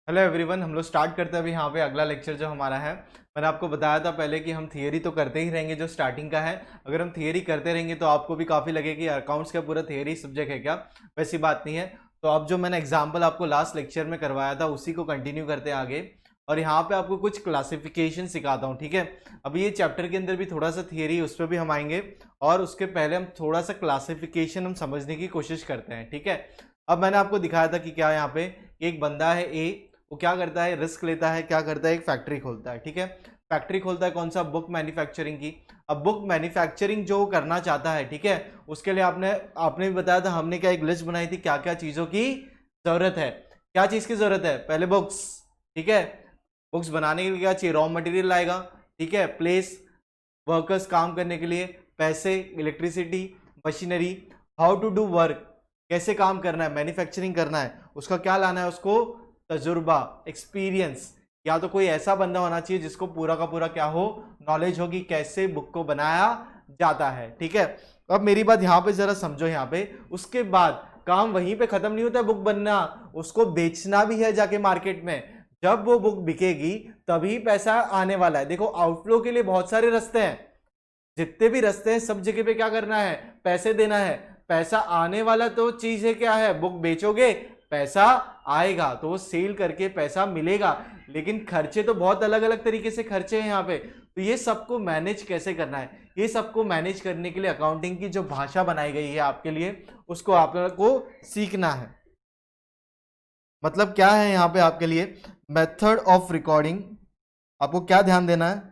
Hello everyone, हम लोग start करते हैं अभी यहाँ पे अगला लेक्चर जो हमारा है। मैंने आपको बताया था पहले कि हम थियरी तो करते ही रहेंगे जो स्टार्टिंग का है। अगर हम थियरी करते रहेंगे तो आपको भी काफ़ी लगे कि अकाउंट्स का पूरा थियरी सब्जेक्ट है क्या। वैसी बात नहीं है। तो अब जो मैंने एग्जाम्पल आपको लास्ट लेक्चर में करवाया था उसी को कंटिन्यू करते हैं आगे। और यहाँ पे आपको कुछ क्लासिफिकेशन सिखाता हूँ, ठीक है। अभी ये चैप्टर के अंदर भी थोड़ा सा थियरी उस पर भी हम आएंगे, और उसके पहले हम थोड़ा सा क्लासिफिकेशन हम समझने की कोशिश करते हैं, ठीक है। अब मैंने आपको दिखाया था कि क्या यहाँ पे एक बंदा है ए, वो क्या करता है, रिस्क लेता है, क्या करता है, एक फैक्ट्री खोलता है, ठीक है। फैक्ट्री खोलता है कौन सा, बुक मैन्युफैक्चरिंग की। अब बुक मैन्युफैक्चरिंग जो करना चाहता है, ठीक है, उसके लिए आपने आपने भी बताया था, हमने क्या एक लिस्ट बनाई थी क्या क्या चीजों की जरूरत है। क्या चीज की जरूरत है, पहले बुक्स, ठीक है। बुक्स बनाने के लिए क्या चाहिए, रॉ मटेरियल लाएगा, ठीक है, प्लेस, वर्कर्स काम करने के लिए, पैसे, electricity, machinery, how to do work, कैसे काम करना है, मैन्युफैक्चरिंग करना है, उसका क्या लाना है, उसको तजुर्बा, एक्सपीरियंस। या तो कोई ऐसा बंदा होना चाहिए जिसको पूरा का पूरा क्या हो, नॉलेज होगी कैसे बुक को बनाया जाता है, ठीक है। अब मेरी बात यहां पे जरा समझो, यहां पे उसके बाद काम वहीं पे खत्म नहीं होता है बुक बनना, उसको बेचना भी है जाके मार्केट में। जब वो बुक बिकेगी तभी पैसा आने वाला है। देखो, आउटफ्लो के लिए बहुत सारे रास्ते हैं, जितने भी रास्ते हैं सब जगह पे क्या करना है, पैसे देना है। पैसा आने वाला तो चीज है, क्या है, बुक बेचोगे पैसा आएगा, तो वो सेल करके पैसा मिलेगा। लेकिन खर्चे तो बहुत अलग अलग तरीके से खर्चे हैं यहाँ पे। तो ये सबको मैनेज कैसे करना है, ये सबको मैनेज करने के लिए अकाउंटिंग की जो भाषा बनाई गई है आपके लिए, उसको आपको सीखना है। मतलब क्या है यहाँ पे आपके लिए, मेथड ऑफ रिकॉर्डिंग। आपको क्या ध्यान देना है,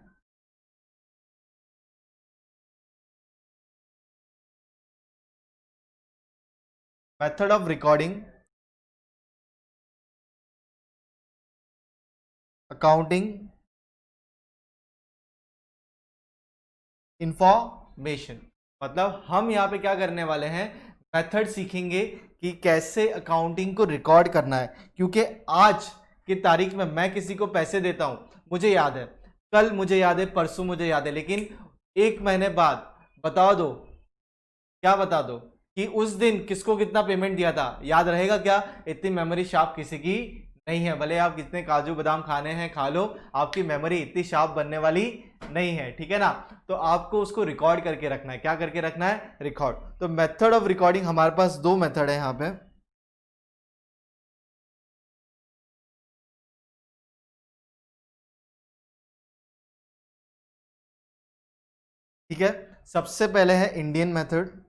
method of recording accounting information. मतलब हम यहाँ पे क्या करने वाले हैं, मेथड सीखेंगे कि कैसे अकाउंटिंग को रिकॉर्ड करना है। क्योंकि आज की तारीख में मैं किसी को पैसे देता हूं, मुझे याद है, कल मुझे याद है, परसों मुझे याद है, लेकिन एक महीने बाद बता दो, क्या बता दो कि उस दिन किसको कितना पेमेंट दिया था, याद रहेगा क्या? इतनी मेमोरी शार्प किसी की नहीं है। भले आप कितने काजू बादाम खाने हैं खा लो, आपकी मेमोरी इतनी शार्प बनने वाली नहीं है, ठीक है ना। तो आपको उसको रिकॉर्ड करके रखना है। क्या करके रखना है, रिकॉर्ड। तो मेथड ऑफ रिकॉर्डिंग, हमारे पास दो मेथड है यहाँ पे। ठीक है, सबसे पहले है इंडियन मेथड,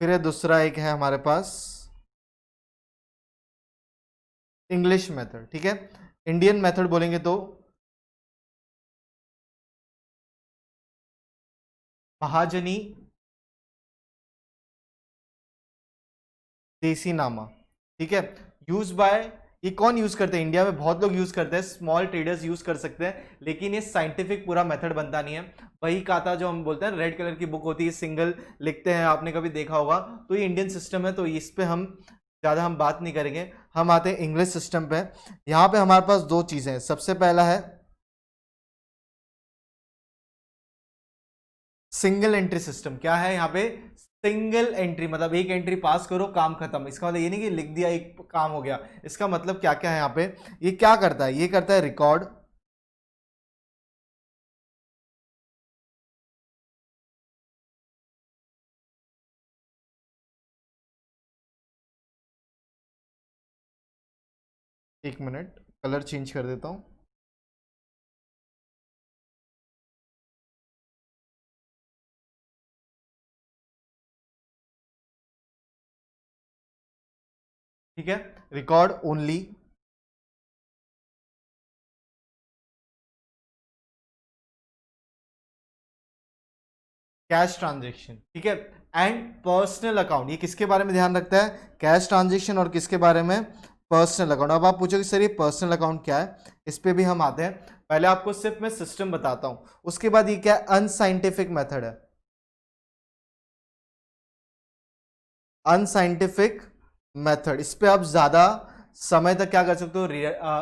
फिर है दूसरा एक है हमारे पास इंग्लिश मेथड, ठीक है। इंडियन मेथड बोलेंगे तो महाजनी देसी नामा, ठीक है। यूज बाय, ये कौन यूज करते हैं, इंडिया में बहुत लोग यूज करते हैं, स्मॉल ट्रेडर्स यूज कर सकते हैं, लेकिन ये साइंटिफिक पूरा मेथड बनता नहीं है। वही खाता जो हम बोलते हैं, रेड कलर की बुक होती है, सिंगल लिखते हैं, आपने कभी देखा होगा। तो ये इंडियन सिस्टम है, तो इस पे हम ज्यादा हम बात नहीं करेंगे। हम आते हैं इंग्लिश सिस्टम पे। यहाँ पे हमारे पास दो चीजें हैं। सबसे पहला है सिंगल एंट्री सिस्टम। क्या है यहाँ पे, सिंगल एंट्री, मतलब एक एंट्री पास करो काम खत्म। इसका मतलब ये नहीं कि लिख दिया एक काम हो गया। इसका मतलब क्या क्या है यहाँ पे, ये क्या करता है, ये करता है रिकॉर्ड, एक मिनट कलर चेंज कर देता हूँ। ठीक है, रिकॉर्ड ओनली कैश ट्रांजेक्शन, ठीक है, एंड पर्सनल अकाउंट। ये किसके बारे में ध्यान रखता है, कैश ट्रांजेक्शन, और किसके बारे में, पर्सनल अकाउंट। अब आप पूछोगे सर ये पर्सनल अकाउंट क्या है, इस पे भी हम आते हैं। पहले आपको सिर्फ मैं सिस्टम बताता हूं, उसके बाद ये क्या अनसाइंटिफिक मेथड है, अनसाइंटिफिक मेथड। इस पे आप ज्यादा समय तक क्या कर सकते हो,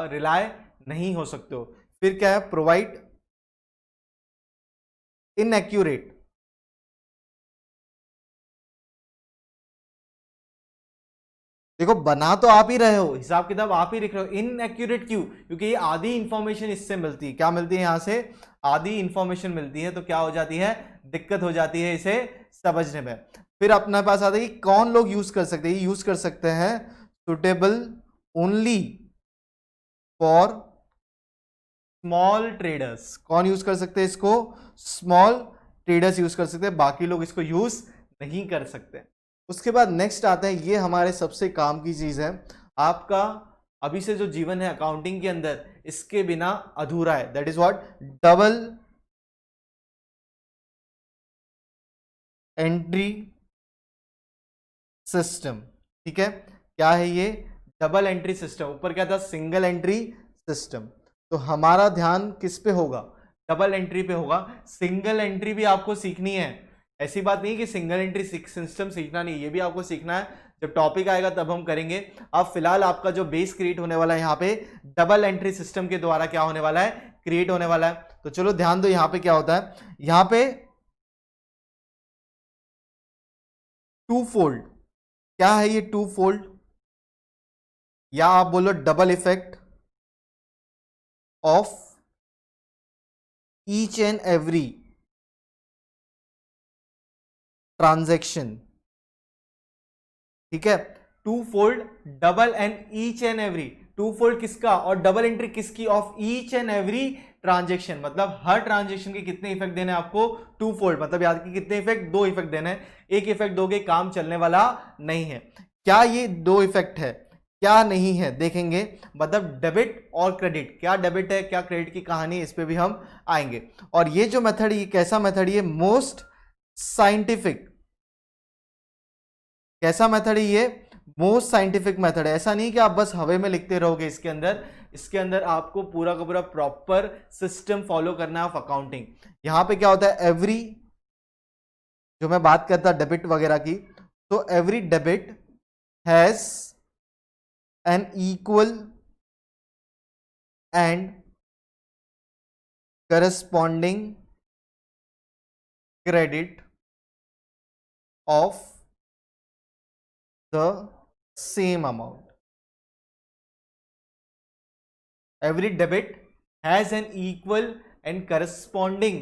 रिलाय नहीं हो सकते हो। फिर क्या है, प्रोवाइड इनएक्यूरेट, देखो बना तो आप ही रहे हो, हिसाब किताब आप ही लिख रहे हो, इनएक्यूरेट क्यों? क्योंकि ये आधी इंफॉर्मेशन इससे मिलती है। क्या मिलती है? यहां से आधी इंफॉर्मेशन मिलती है, तो क्या हो जाती है? दिक्कत हो जाती है इसे समझने में। फिर अपने पास आता है कि कौन लोग यूज कर सकते हैं। यूज कर सकते हैं suitable only for small traders. कौन यूज कर सकते हैं इसको? स्मॉल ट्रेडर्स यूज कर सकते हैं, बाकी लोग इसको यूज नहीं कर सकते। उसके बाद नेक्स्ट आता है, ये हमारे सबसे काम की चीज है, आपका अभी से जो जीवन है अकाउंटिंग के अंदर इसके बिना अधूरा है। That is what? Double entry system. ठीक है, क्या है ये? Double entry system. ऊपर क्या था? Single entry system. तो हमारा ध्यान किस पे होगा? डबल एंट्री पे होगा। सिंगल एंट्री भी आपको सीखनी है, ऐसी बात नहीं कि सिंगल एंट्री सिस्टम सीखना नहीं, ये भी आपको सीखना है। जब टॉपिक आएगा तब हम करेंगे। अब फिलहाल आपका जो बेस क्रिएट होने वाला है यहाँ पे डबल एंट्री सिस्टम के द्वारा क्या होने वाला है? क्रिएट होने वाला है। तो चलो ध्यान दो, यहाँ पे क्या होता है? यहाँ पे टू फोल्ड। क्या है ये टू फोल्ड? या आप बोलो double effect of each and every transaction. ठीक है, two fold double and each and every. Two fold किसका और डबल एंट्री किसकी? Of each and every transaction. मतलब हर ट्रांजैक्शन के कितने इफेक्ट देने आपको? Two fold. मतलब याद की कितने इफेक्ट? दो इफेक्ट देने हैं। एक इफेक्ट दोगे काम चलने वाला नहीं है। क्या ये दो इफेक्ट है? क्या नहीं है देखेंगे। मतलब डेबिट और क्रेडिट, क्या डेबिट है क्या क्रेडिट की कहानी, इस पे भी हम आएंगे। और ये जो मेथड, ये कैसा मेथड? ये मोस्ट साइंटिफिक। कैसा मेथड है ये? मोस्ट साइंटिफिक मेथड है। ऐसा नहीं कि आप बस हवे में लिखते रहोगे, इसके अंदर आपको पूरा का पूरा प्रॉपर सिस्टम फॉलो करना है ऑफ अकाउंटिंग। यहां पे क्या होता है? एवरी, जो मैं बात करता डेबिट वगैरह की, तो every debit has an equal and corresponding credit of the same amount. Every debit has an equal and corresponding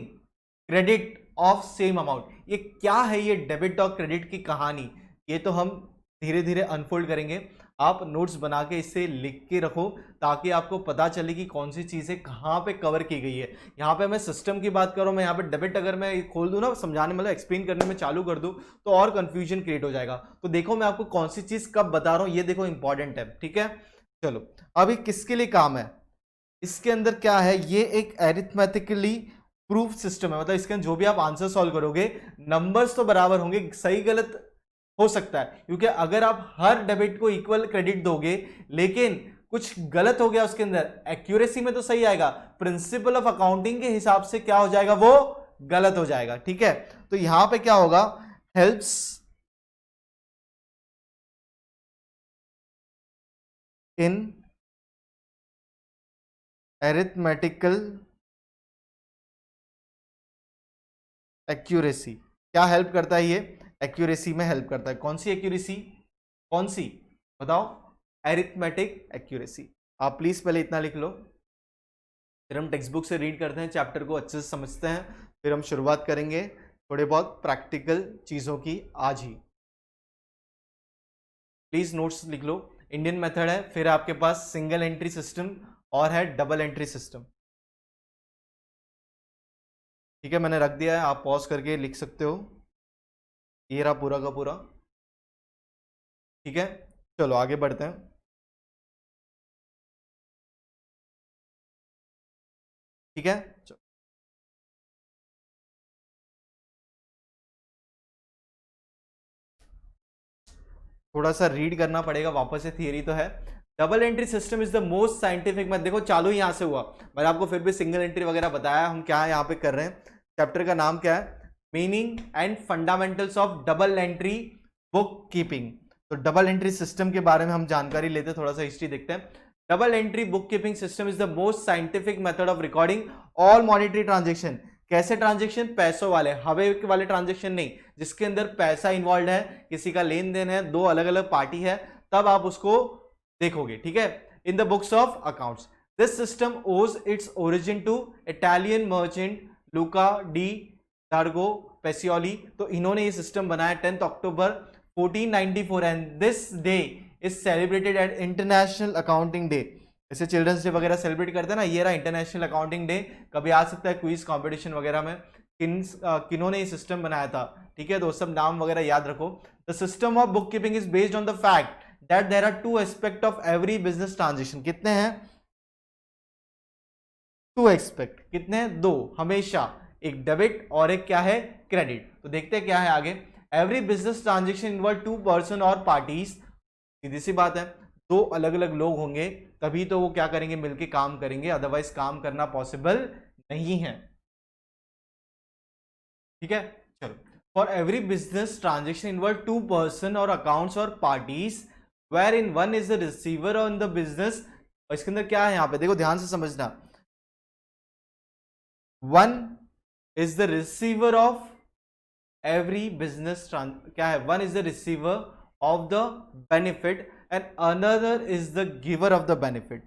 credit of same amount. ये क्या है ये डेबिट और क्रेडिट की कहानी? ये तो हम धीरे धीरे अनफोल्ड करेंगे। आप नोट्स बना के इससे लिख के रखो ताकि आपको पता चले कि कौन सी चीज़ें कहाँ पे कवर की गई है। यहाँ पे मैं सिस्टम की बात करूँ, मैं यहाँ पे डेबिट अगर मैं खोल दूँ ना समझाने, मतलब एक्सप्लेन करने में चालू कर दूँ तो और कंफ्यूजन क्रिएट हो जाएगा। तो देखो मैं आपको कौन सी चीज़ कब बता रहा हूँ, ये देखो इंपॉर्टेंट है। ठीक है, चलो अभी किसके लिए काम है? इसके अंदर क्या है? ये एक एरिथमेटिकली प्रूफ सिस्टम है। मतलब इसके अंदर जो भी आप आंसर सॉल्व करोगे नंबर्स तो बराबर होंगे, सही गलत हो सकता है, क्योंकि अगर आप हर डेबिट को इक्वल क्रेडिट दोगे लेकिन कुछ गलत हो गया उसके अंदर, एक्यूरेसी में तो सही आएगा, प्रिंसिपल ऑफ अकाउंटिंग के हिसाब से क्या हो जाएगा? वो गलत हो जाएगा। ठीक है, तो यहां पे क्या होगा? Helps in arithmetical accuracy. क्या हेल्प करता है ये? एक्यूरेसी में हेल्प करता है। कौन सी एक्यूरेसी? कौन सी बताओ? Arithmetic accuracy. आप प्लीज पहले इतना लिख लो, फिर हम टेक्स्ट बुक से रीड करते हैं, चैप्टर को अच्छे से समझते हैं, फिर हम शुरुआत करेंगे थोड़े बहुत प्रैक्टिकल चीजों की आज ही। प्लीज नोट्स लिख लो। इंडियन मेथड है, फिर आपके पास सिंगल एंट्री सिस्टम और है डबल एंट्री सिस्टम। ठीक है, मैंने रख दिया है, आप पॉज करके लिख सकते हो। ये रहा पूरा का पूरा। ठीक है, चलो आगे बढ़ते हैं। ठीक है, चलो थोड़ा सा रीड करना पड़ेगा वापस से, थियरी तो है। Double entry system is the most scientific method. देखो चालू यहां से हुआ, मैंने आपको फिर भी सिंगल एंट्री वगैरह बताया, हम क्या यहाँ पे कर रहे हैं। चैप्टर का नाम क्या है? Meaning and fundamentals of double entry book keeping. तो डबल एंट्री सिस्टम के बारे में हम जानकारी लेते हैं, थोड़ा सा हिस्ट्री देखते हैं। Double entry book keeping system is the most scientific method of recording all monetary transaction. कैसे ट्रांजेक्शन? पैसों वाले, हवे वाले ट्रांजेक्शन नहीं, जिसके अंदर पैसा इन्वॉल्व है, किसी का लेन देन है, दो अलग अलग पार्टी है, तब आप उसको देखोगे, ठीक है, in the books of accounts. This system owes its origin to Italian merchant Luca de Dargo Pacioli. तो इन्होंने ये सिस्टम बनाया 10 October 1494 and this day is celebrated at international accounting day. जैसे चिल्ड्रंस डे वगैरह सेलिब्रेट करते हैं ना, ये रहा इंटरनेशनल अकाउंटिंग डे। कभी आ सकता है क्विज कंपटीशन वगैरह में, किन्होंने ये सिस्टम बनाया था, ठीक है, तो सब नाम वगैरह याद रखो। The system of book keeping is based on the fact that there are two aspect of every business transaction. कितने हैं? टू एस्पेक्ट, कितने हैं? दो, हमेशा, एक डेबिट और एक क्या है? क्रेडिट। तो देखते हैं क्या है आगे। Every business transaction involve two person और पार्टीज। सीधी सी बात है, दो अलग अलग लोग होंगे तभी तो वो क्या करेंगे? मिलके काम करेंगे, अदरवाइज काम करना पॉसिबल नहीं है, ठीक है। चलो, for every business transaction involve two person और अकाउंट्स और parties where in one is the receiver on the business. और इसके अंदर क्या है? यहां पे देखो, ध्यान से समझना। One is the receiver of every business क्या है? One is the receiver of the benefit and another is the giver of the benefit.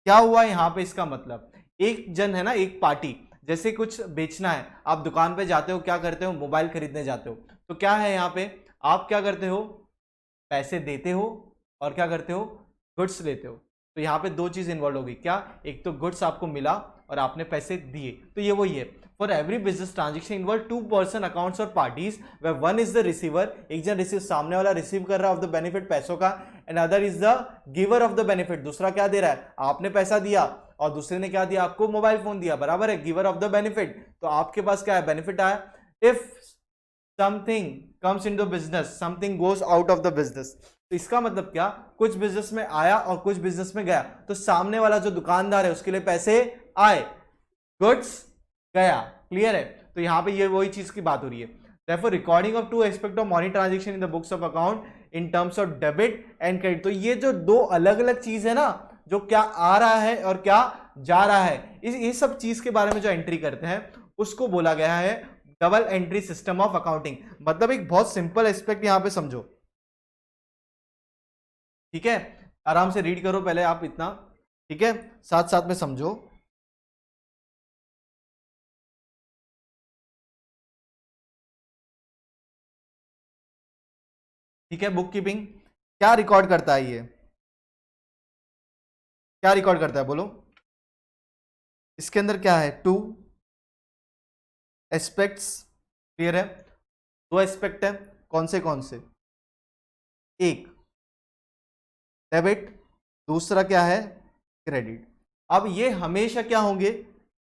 क्या हुआ यहां पे? इसका मतलब एक जन है ना, एक पार्टी, जैसे कुछ बेचना है, आप दुकान पे जाते हो, क्या करते हो? मोबाइल खरीदने जाते हो। तो क्या है यहां पे? आप क्या करते हो? पैसे देते हो और क्या करते हो? गुड्स लेते हो। तो यहाँ पे दो चीज इन्वॉल्व होगी, क्या? एक तो गुड्स आपको मिला और आपने पैसे दिए, तो ये वही है। For every business transaction involve two person accounts और parties where one is the receiver, एक जन रिसीव, सामने वाला रिसीव कर रहा है ऑफ द बेनिफिट, पैसों का, and other is the giver of the benefit, दूसरा क्या दे रहा है? आपने पैसा दिया और दूसरे ने क्या दिया? आपको मोबाइल फोन दिया, बराबर है, गिवर ऑफ द बेनिफिट। तो आपके पास क्या है? बेनिफिट आया। If something comes in the business, something goes out of the business. तो इसका मतलब क्या? कुछ बिजनेस में आया और कुछ बिजनेस में गया, तो सामने वाला जो दुकानदार है उसके लिए पैसे आए, गुड्स गया, क्लियर है। तो यहां पे ये वही चीज की बात हो रही है। Therefore, recording of two aspect of money transaction in the books of account in terms of debit and credit। तो ये जो दो अलग अलग चीज है ना, जो क्या आ रहा है और क्या जा रहा है, ये सब चीज के बारे में जो एंट्री करते हैं उसको बोला गया है double entry system of accounting. मतलब एक बहुत सिंपल एस्पेक्ट यहां पे समझो, ठीक है। आराम से रीड करो पहले आप इतना, ठीक है, साथ साथ में समझो। ठीक है, बुक कीपिंग क्या रिकॉर्ड करता है? ये क्या रिकॉर्ड करता है? बोलो। इसके अंदर क्या है? टू एस्पेक्ट्स, क्लियर है। दो एस्पेक्ट है, कौन से? एक डेबिट, दूसरा क्या है? क्रेडिट। अब ये हमेशा क्या होंगे?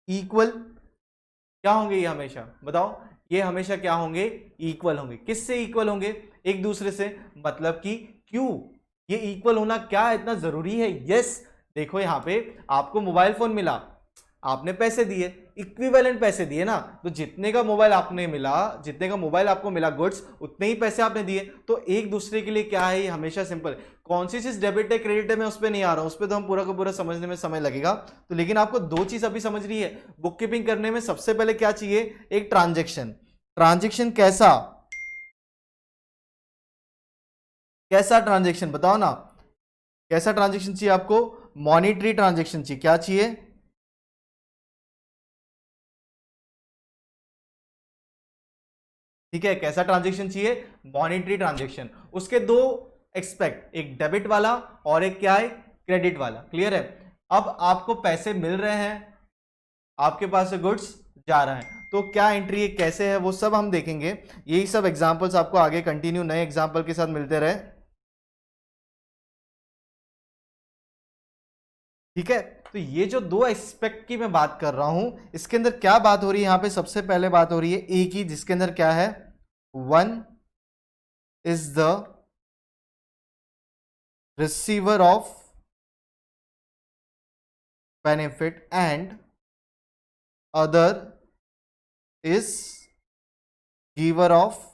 इक्वल। क्या होंगे ये हमेशा? बताओ। ये हमेशा क्या होंगे? इक्वल होंगे। किससे इक्वल होंगे? एक दूसरे से। मतलब कि क्यों ये इक्वल होना क्या इतना जरूरी है? यस, देखो यहां पे आपको मोबाइल फोन मिला, आपने पैसे दिए, इक्विवेलेंट पैसे दिए ना, तो जितने का मोबाइल आपने मिला, जितने का मोबाइल आपको मिला गुड्स, उतने ही पैसे आपने दिए। तो एक दूसरे के लिए क्या है? ये हमेशा सिंपल। कौन सी चीज डेबिट है क्रेडिट है मैं उस पर नहीं आ रहा हूं, उस पर तो हम पूरा का पूरा समझने में समय लगेगा। तो लेकिन आपको दो चीज अभी समझ रही है। बुक कीपिंग करने में सबसे पहले क्या चाहिए? एक ट्रांजेक्शन। ट्रांजेक्शन कैसा? कैसा ट्रांजेक्शन बताओ ना? कैसा ट्रांजेक्शन चाहिए आपको? मॉनिटरी ट्रांजेक्शन चाहिए। क्या चाहिए? ठीक है, कैसा ट्रांजेक्शन चाहिए? Monetary transaction. उसके दो एक्सपेक्ट, एक डेबिट वाला और एक क्या है? क्रेडिट वाला, क्लियर है। अब आपको पैसे मिल रहे हैं, आपके पास से गुड्स जा रहा है, तो क्या एंट्री है, कैसे है, वो सब हम देखेंगे। यही सब एग्जांपल्स आपको आगे कंटिन्यू नए एग्जांपल के साथ मिलते रहे, ठीक है। तो ये जो दो एस्पेक्ट की मैं बात कर रहा हूं, इसके अंदर क्या बात हो रही है? यहां पे सबसे पहले बात हो रही है ए की, जिसके अंदर क्या है? One is the receiver of benefit and other is giver of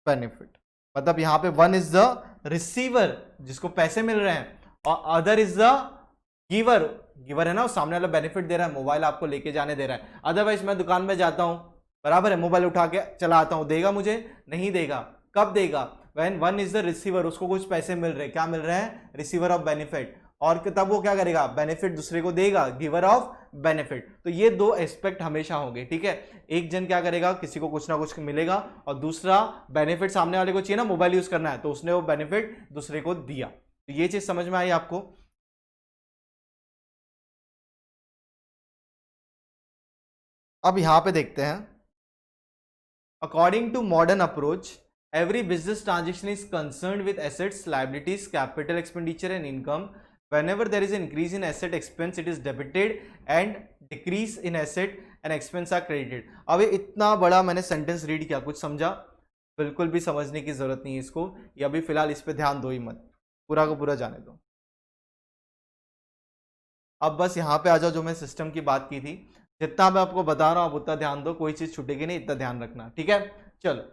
benefit. मतलब यहां पे वन इज द रिसीवर जिसको पैसे मिल रहे हैं, और other is the giver. Giver है ना, सामने वाला बेनिफिट दे रहा है, मोबाइल आपको लेके जाने दे रहा है। अदरवाइज मैं दुकान में जाता हूं, बराबर है, मोबाइल उठा के चला आता हूं, देगा मुझे? नहीं देगा। कब देगा? When one is the receiver, उसको कुछ पैसे मिल रहे, क्या मिल रहे हैं, रिसीवर ऑफ बेनिफिट, और तब वो क्या करेगा, बेनिफिट दूसरे को देगा, गिवर ऑफ बेनिफिट। तो ये दो एस्पेक्ट हमेशा होंगे, ठीक है। एक जन क्या करेगा, किसी को कुछ ना कुछ मिलेगा, और दूसरा बेनिफिट सामने वाले को चाहिए ना, मोबाइल यूज करना है, तो उसने वो बेनिफिट दूसरे को दिया। तो ये चीज समझ में आई आपको। अब यहां पे देखते हैं, according to modern approach every business transaction is concerned with assets, liabilities, capital expenditure and income. Whenever there is an increase in asset expense, it is debited, and decrease in asset and expense are credited. अब ये इतना बड़ा मैंने sentence read किया, कुछ समझा? बिल्कुल भी समझने की जरूरत नहीं है इसको, या अभी फिलहाल इस पे ध्यान दो ही मत, पूरा का पूरा जाने दो। अब बस यहाँ पे आ जाओ, जो मैं सिस्टम की बात की थी, जितना मैं आपको बता रहा हूँ आप उतना ध्यान दो, कोई चीज छूटेगी नहीं, इतना ध्यान रखना, ठीक है। चलो,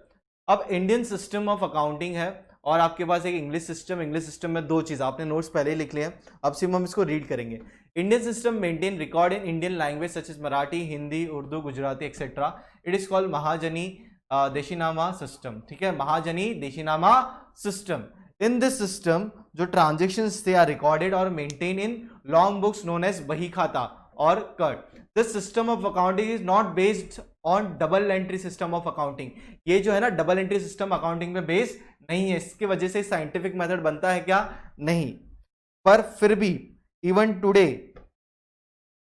अब इंडियन सिस्टम ऑफ अकाउंटिंग है, और आपके पास एक इंग्लिश सिस्टम। इंग्लिश सिस्टम में दो चीज, आपने नोट्स पहले ही लिख लिए हैं, अब सिर्फ हम इसको रीड करेंगे। Indian system maintain record in Indian language such as Marathi, Hindi, Urdu, Gujarati etcetera. It is called Mahajani Deshinama system, ठीक है, Mahajani Deshinama system. In this system जो ट्रांजेक्शंस थे आर रिकॉर्डेड और maintain in long books known as bahi khata और कट। This system of accounting is not based on double entry system of accounting. ये जो है ना, डबल एंट्री सिस्टम अकाउंटिंग में बेस नहीं है, इसकी वजह से साइंटिफिक मेथड बनता है क्या, नहीं। पर फिर भी इवन टुडे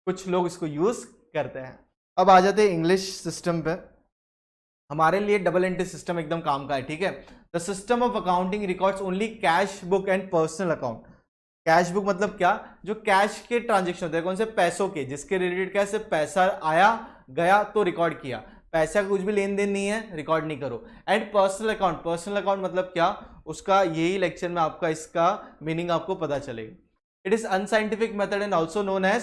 कुछ लोग इसको यूज करते हैं। अब आ जाते हैं इंग्लिश सिस्टम पे। हमारे लिए डबल एंट्री सिस्टम एकदम काम का है, ठीक है। The system of accounting records only cash book and personal account. Cash book मतलब क्या, जो कैश के ट्रांजेक्शन होते हैं, कौन से, पैसों के, जिसके रिलेटेड क्या, सिर्फ पैसा आया गया तो रिकॉर्ड किया, पैसा का कुछ भी लेन देन नहीं है, रिकॉर्ड नहीं करो। And personal account, personal account मतलब क्या, उसका यही लेक्चर में आपका इसका मीनिंग आपको पता चलेगा। It is unscientific method and also known as,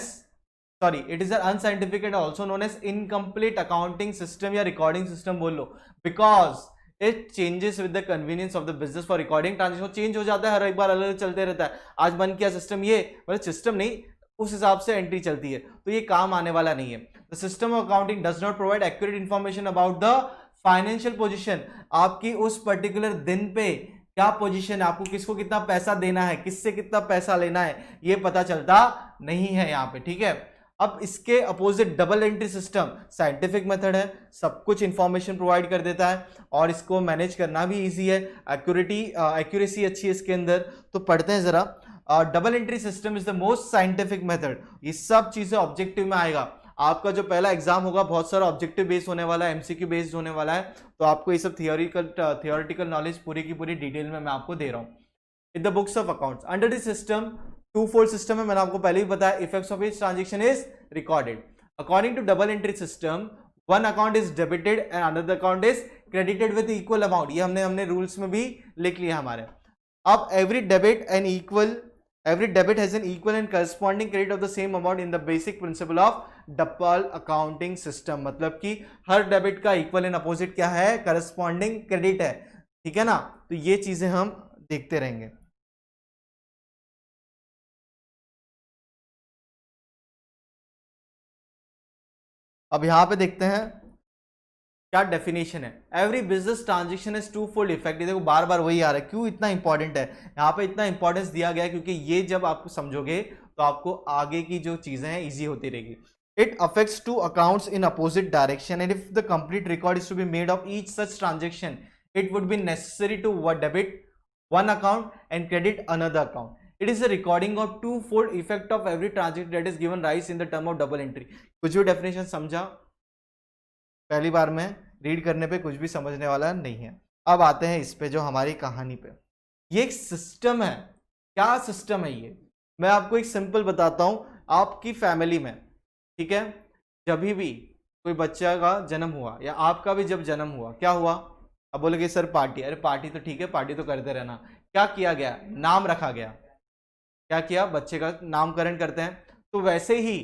sorry, it is unscientific and also known as incomplete accounting system या रिकॉर्डिंग सिस्टम बोल लो, because it changes with the convenience of the business for recording transaction. Change हो जाता है, हर एक बार अलग अलग चलते रहता है। आज बंद किया सिस्टम, ये मतलब सिस्टम नहीं, उस हिसाब से एंट्री चलती है, तो ये काम आने वाला नहीं है। The system of accounting does not provide accurate information about the financial position. आपकी उस पर्टिकुलर दिन पे क्या पोजीशन है, आपको किसको कितना पैसा देना है, किससे कितना पैसा लेना है, ये पता चलता नहीं है यहाँ पे, ठीक है। अब इसके opposite double entry system scientific method है, सब कुछ इंफॉर्मेशन प्रोवाइड कर देता है, और इसको मैनेज करना भी इजी है, एक्यूरेसी अच्छी है इसके अंदर। तो पढ़ते हैं जरा। Double entry system is the most scientific method. ये सब चीजें ऑब्जेक्टिव में आएगा। आपका जो पहला एग्जाम होगा बहुत सारा ऑब्जेक्टिव बेस्ड होने वाला है, एमसीक्यू बेस्ड होने वाला है, तो आपको ये सब थियोरिटिकल नॉलेज पूरी की पूरी डिटेल में मैं आपको दे रहा हूँ। In the books of accounts under this system two fold system है, मैंने आपको पहले ही बताया, effects of each transaction is recorded. According to double entry system one account is debited and another account is credited with equal amount. ये हमने rules में भी लिख लिया हमारे। अब every debit has an equal and corresponding credit of the same amount in the basic principle of double accounting system। मतलब कि हर डेबिट का इक्वल एंड अपोजिट क्या है, करस्पॉन्डिंग क्रेडिट है, ठीक है ना। तो ये चीजें हम देखते रहेंगे। अब यहां पे देखते हैं क्या डेफिनेशन है। Every business transaction is two fold effect. देखो बार बार वही आ रहा है, क्यों इतना इंपॉर्टेंट है, यहाँ पे इतना इंपॉर्टेंस दिया गया है क्योंकि ये जब आप समझोगे तो आपको आगे की जो चीजें हैं इजी होती रहेगी। It affects two accounts in opposite direction and if the complete record is to be made of each such transaction it would be necessary to debit one account and credit another account. It is a recording of two-fold effect of every transaction that is given rise in the term of double entry। कुछ भी definition समझा? पहली बार में read करने पे कुछ भी समझने वाला नहीं है। अब आते हैं इस पे, जो हमारी कहानी पे। ये एक सिस्टम है। क्या सिस्टम है ये, मैं आपको एक सिंपल बताता हूं। आपकी फैमिली में, ठीक है, जब भी कोई बच्चा का जन्म हुआ या आपका भी जब जन्म हुआ, क्या हुआ, अब बोलोगे सर पार्टी, अरे पार्टी तो ठीक है, पार्टी तो करते रहना। क्या किया गया, नाम रखा गया। क्या किया, बच्चे का नामकरण करते हैं। तो वैसे ही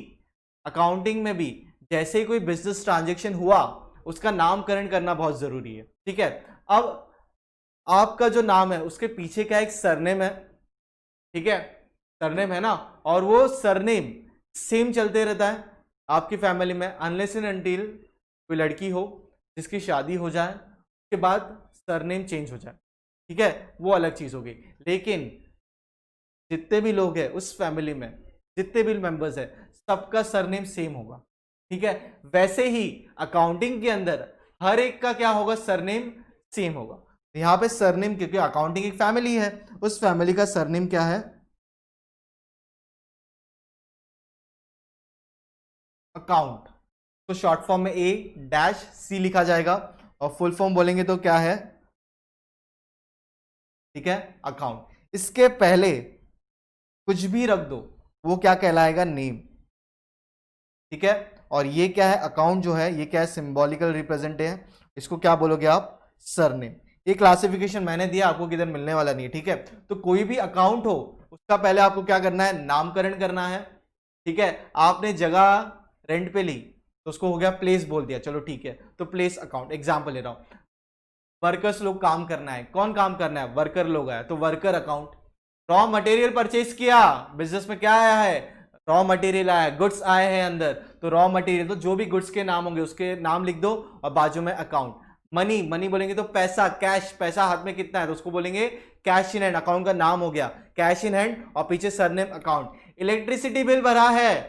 अकाउंटिंग में भी जैसे ही कोई बिजनेस ट्रांजैक्शन हुआ उसका नामकरण करना बहुत जरूरी है, ठीक है। अब आपका जो नाम है उसके पीछे क्या एक सरनेम है, ठीक है, सरनेम है ना, और वो सरनेम सेम चलते रहता है आपकी फैमिली में अनलेस एंड अनटिल कोई लड़की हो जिसकी शादी हो जाए, उसके बाद सरनेम चेंज हो जाए। ठीक है, वो अलग चीज होगी। लेकिन जितने भी लोग हैं उस फैमिली में, जितने भी मेंबर्स है, सबका सरनेम सेम होगा। ठीक है, वैसे ही अकाउंटिंग के अंदर हर एक का क्या होगा, सरनेम सेम होगा। यहां पे सरनेम, क्योंकि अकाउंटिंग एक फैमिली है, उस फैमिली का सरनेम क्या है, अकाउंट। तो शॉर्ट फॉर्म में ए डैश सी लिखा जाएगा, और फुल फॉर्म बोलेंगे तो क्या है, ठीक है, अकाउंट। इसके पहले कुछ भी रख दो वो क्या कहलाएगा, नेम। ठीक है, और ये क्या है, अकाउंट जो है ये क्या है, सिंबॉलिकल रिप्रेजेंट है, इसको क्या बोलोगे आप, सरनेम। ये क्लासिफिकेशन मैंने दिया, आपको किधर मिलने वाला नहीं है। ठीक है, तो कोई भी अकाउंट हो उसका पहले आपको क्या करना है, नामकरण करना है। ठीक है, आपने जगह रेंट पे ली तो उसको हो गया प्लेस बोल दिया, चलो ठीक है, तो प्लेस अकाउंट। एग्जांपल ले रहा हूं, वर्कर्स लोग काम करना है, कौन काम करना है, वर्कर लोग आए तो worker account. Raw material purchase किया, बिजनेस में क्या आया है, रॉ मटेरियल आया, गुड्स आए हैं अंदर, तो रॉ मटेरियल, तो जो भी गुड्स के नाम होंगे उसके नाम लिख दो और बाजू में अकाउंट। मनी, मनी बोलेंगे तो पैसा, कैश, पैसा हाथ में कितना है तो उसको बोलेंगे कैश इन हैंड, अकाउंट का नाम हो गया कैश इन हैंड, और पीछे सरनेम अकाउंट। इलेक्ट्रिसिटी बिल भरा है,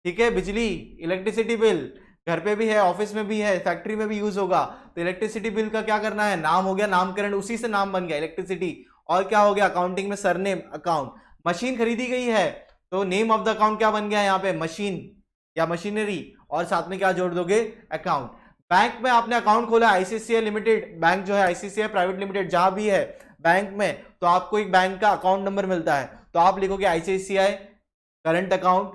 ठीक है, बिजली, इलेक्ट्रिसिटी बिल घर पे भी है, ऑफिस में भी है, फैक्ट्री में भी यूज होगा, तो इलेक्ट्रिसिटी बिल का क्या करना है, नाम हो गया, नामकरण, उसी से नाम बन गया इलेक्ट्रिसिटी। और क्या हो गया, अकाउंटिंग में सरनेम अकाउंट। मशीन खरीदी गई है तो नेम ऑफ द अकाउंट क्या बन गया यहाँ पे, मशीन या मशीनरी, और साथ में क्या जोड़ दोगे, अकाउंट। बैंक में आपने अकाउंट खोला, आईसीआईसीआई लिमिटेड बैंक जो है, आईसीआईसीआई प्राइवेट लिमिटेड जहां भी है बैंक में, तो आपको एक बैंक का अकाउंट नंबर मिलता है, तो आप लिखोगे आईसीआईसीआई करंट अकाउंट,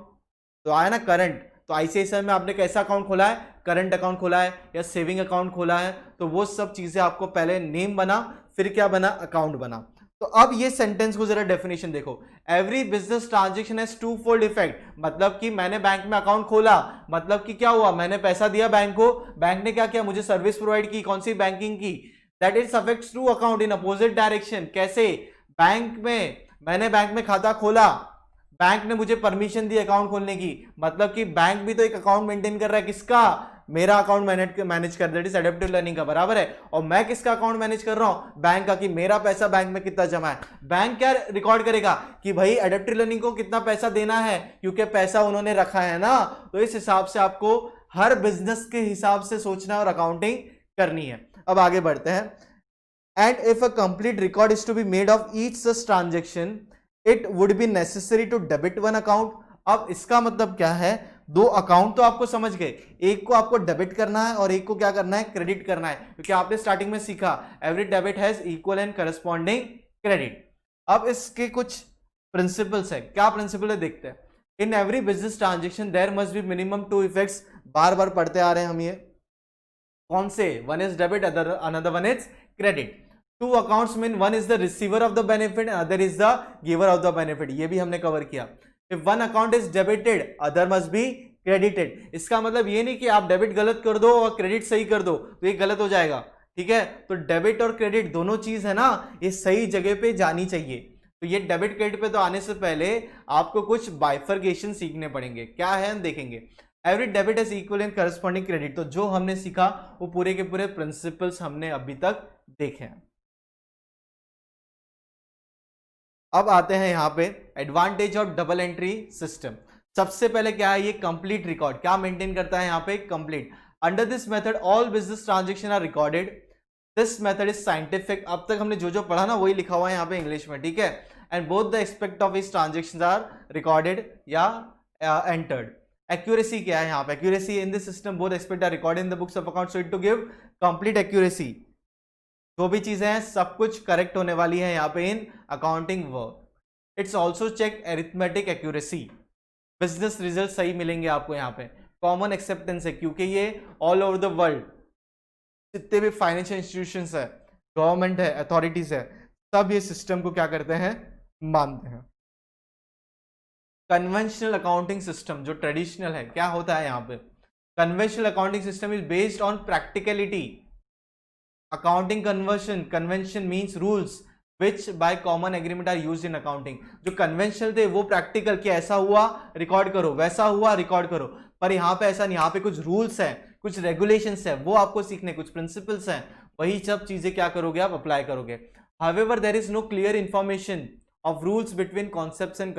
तो आया ना करंट, तो आईसीआईसीआई में आपने कैसा अकाउंट खोला है, करंट अकाउंट खोला है या सेविंग अकाउंट खोला है, तो वो सब चीजें आपको पहले नेम बना, फिर क्या बना, अकाउंट बना। तो अब ये सेंटेंस को जरा डेफिनेशन देखो, every business transaction has two fold effect, मतलब कि मैंने बैंक में अकाउंट खोला, मतलब कि क्या हुआ, मैंने पैसा दिया बैंक को, बैंक ने क्या किया, मुझे सर्विस प्रोवाइड की, कौन सी, बैंकिंग की, that is affects two account in opposite direction. कैसे, बैंक में, मैंने बैंक में खाता खोला, बैंक ने मुझे परमिशन दी अकाउंट खोलने की, मतलब कि बैंक भी तो एक अकाउंट मेंटेन कर रहा है, किसका, मेरा अकाउंट मैनेज कर, दैट इज एडेप्टिव लर्निंग का, बराबर है। और मैं किसका अकाउंट मैनेज कर रहा हूं, बैंक का, कि मेरा पैसा बैंक में कितना जमा है। बैंक क्या रिकॉर्ड करेगा कि भाई एडेप्टिव लर्निंग को कितना पैसा देना है, क्योंकि पैसा उन्होंने रखा है ना, तो इस हिसाब से आपको हर बिजनेस के हिसाब से सोचना और अकाउंटिंग करनी है। अब आगे बढ़ते हैं, and if a complete record is to be made of each such transaction it would be necessary to debit one account. अब इसका मतलब क्या है, दो अकाउंट तो आपको समझ गए, एक को आपको डेबिट करना है और एक को क्या करना है, क्रेडिट करना है, क्योंकि आपने स्टार्टिंग में सीखा every debit has equal and corresponding credit. अब इसके कुछ प्रिंसिपल्स है, क्या प्रिंसिपल है देखते हैं। In every business transaction there must be minimum two effects, बार बार पढ़ते आ रहे हैं हम ये, कौन से, one is debit, another one is credit. Two accounts mean one is the receiver of the benefit, other is the giver of the benefit, ये भी हमने कवर किया। If one account is debited other must be credited, इसका मतलब ये नहीं कि आप डेबिट गलत कर दो और क्रेडिट सही कर दो तो ये गलत हो जाएगा। ठीक है, तो डेबिट और क्रेडिट दोनों चीज है ना, ये सही जगह पे जानी चाहिए। तो ये डेबिट क्रेडिट पे तो आने से पहले आपको कुछ बाइफर्केशन सीखने पड़ेंगे, क्या है हम देखेंगे। Every debit is equal and corresponding credit, तो जो हमने सीखा वो पूरे के पूरे प्रिंसिपल्स हमने अभी तक देखे हैं। अब आते हैं यहां पे advantage of double entry system. सबसे पहले क्या है, ये कंप्लीट रिकॉर्ड क्या मेंटेन करता है, यहां पे complete. Under this method all business transaction are recorded, this method is scientific. अब तक हमने जो जो पढ़ा ना वही लिखा हुआ है यहाँ पे इंग्लिश में, ठीक है। And both the aspect of इस ट्रांजेक्शन आर रिकॉर्डेड या एंटर्ड। एक्यूरेसी क्या है यहाँ पे, accuracy in this system both aspect are recorded in the books of account, so it to give complete accuracy. जो भी चीजें हैं सब कुछ करेक्ट होने वाली है यहाँ पे in accounting work. Its also check arithmetic accuracy, business result सही मिलेंगे आपको यहाँ पे। कॉमन एक्सेप्टेंस है क्योंकि ये ऑल ओवर द वर्ल्ड जितने भी फाइनेंशियल इंस्टीट्यूशंस है, गवर्नमेंट है, अथॉरिटीज है, सब ये सिस्टम को क्या करते हैं, मानते हैं। कन्वेंशनल अकाउंटिंग सिस्टम जो ट्रेडिशनल है, क्या होता है यहाँ पे, conventional accounting system is based on practicality. Accounting convention means rules which by common agreement are used in accounting. जो कन्वेंशनल थे वो प्रैक्टिकल, कि ऐसा हुआ रिकॉर्ड करो, वैसा हुआ रिकॉर्ड करो, पर यहाँ पे ऐसा नहीं, यहाँ पे कुछ रूल्स हैं, कुछ रेगुलेशंस है, वो आपको सीखने, कुछ प्रिंसिपल्स हैं वही सब चीजें क्या करोगे आप अप्लाई करोगे। However there is no clear information of rules between concepts and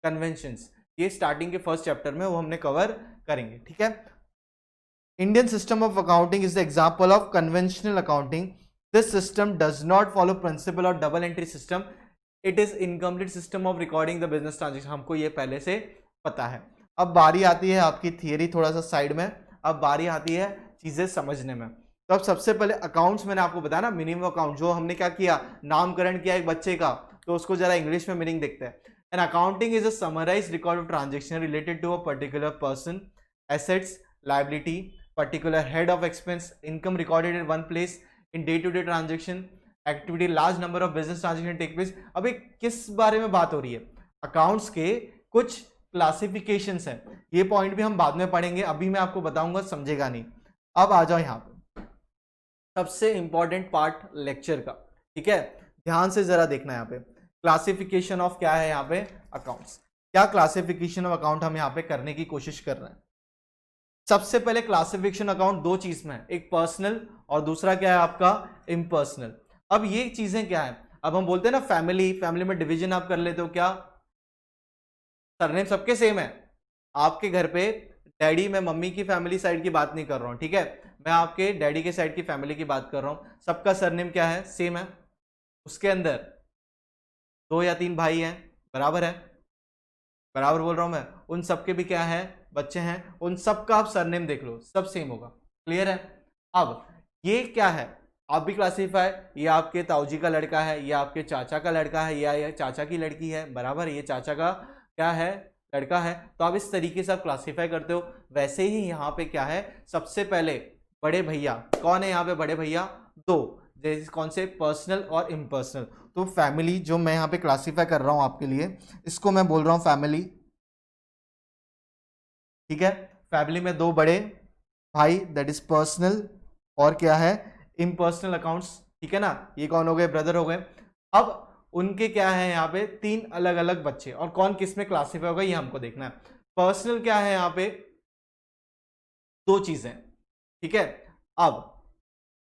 conventions, ये स्टार्टिंग के फर्स्ट चैप्टर में वो हमने कवर करेंगे, ठीक है। Indian system of accounting is the example of conventional accounting. This system does not follow principle of double entry system, it is incomplete system of recording the business transaction, हमको ये पहले से पता है। अब बारी आती है आपकी थियरी थोड़ा सा साइड में, अब बारी आती है चीजें समझने में। तो अब सबसे पहले अकाउंट्स मैंने आपको बताया ना, मिनिमम अकाउंट जो हमने क्या किया, नामकरण किया एक बच्चे का, तो उसको जरा इंग्लिश में मीनिंग देखते हैं। An accounting is a summarised record of transaction related to a particular person, assets, liability, particular head of expense, income recorded in one place in day to day transaction activity, large number of business transaction take place. अभी किस बारे में बात हो रही है, accounts के कुछ क्लासिफिकेशंस हैं, ये पॉइंट भी हम बाद में पढ़ेंगे, अभी मैं आपको बताऊंगा, समझेगा नहीं। अब आ जाओ यहां पे सबसे इंपॉर्टेंट पार्ट लेक्चर का, ठीक है, ध्यान से जरा देखना यहाँ पे क्लासिफिकेशन ऑफ क्या है, यहाँ पे अकाउंट्स, क्या क्लासिफिकेशन ऑफ अकाउंट हम यहाँ पे करने की कोशिश कर रहे हैं। सबसे पहले क्लासिफिकेशन अकाउंट दो चीज में है, एक पर्सनल और दूसरा क्या है आपका इम्पर्सनल। अब ये चीजें क्या है, अब हम बोलते हैं ना फैमिली, फैमिली में डिवीजन आप कर लेते हो, क्या सरनेम सबके सेम है, आपके घर पे डैडी, मैं मम्मी की फैमिली साइड की बात नहीं कर रहा हूं, ठीक है, मैं आपके डैडी के साइड की फैमिली की बात कर रहा हूं, सबका सरनेम क्या है, सेम है। उसके अंदर 2 या 3 भाई हैं, बराबर है, बराबर बोल रहा हूं मैं, उन सबके भी क्या है, बच्चे हैं, उन सबका आप सरनेम देख लो, सब सेम होगा, क्लियर है। अब ये क्या है, आप भी क्लासीफाई, ये आपके ताऊजी का लड़का है, ये आपके चाचा का लड़का है, या ये चाचा की लड़की है, बराबर, ये चाचा का क्या है, लड़का है, तो आप इस तरीके से आप क्लासीफाई करते हो। वैसे ही यहाँ पे क्या है, सबसे पहले बड़े भैया, कौन है यहाँ पे बड़े भैया, 2, जैसे कौन से, पर्सनल और इम्पर्सनल। तो फैमिली जो मैं यहाँ पे क्लासीफाई कर रहा हूँ आपके लिए, इसको मैं बोल रहा हूँ फैमिली, ठीक है। फैमिली में 2 बड़े भाई, दैट इज पर्सनल, और क्या है इम्पर्सनल अकाउंट्स, ठीक है ना, ये कौन हो गए, ब्रदर हो गए। अब उनके क्या है यहाँ पे 3 अलग अलग बच्चे, और कौन किस में क्लासीफाई होगा ये हमको देखना है। पर्सनल क्या है यहाँ पे 2 चीजें, ठीक है। अब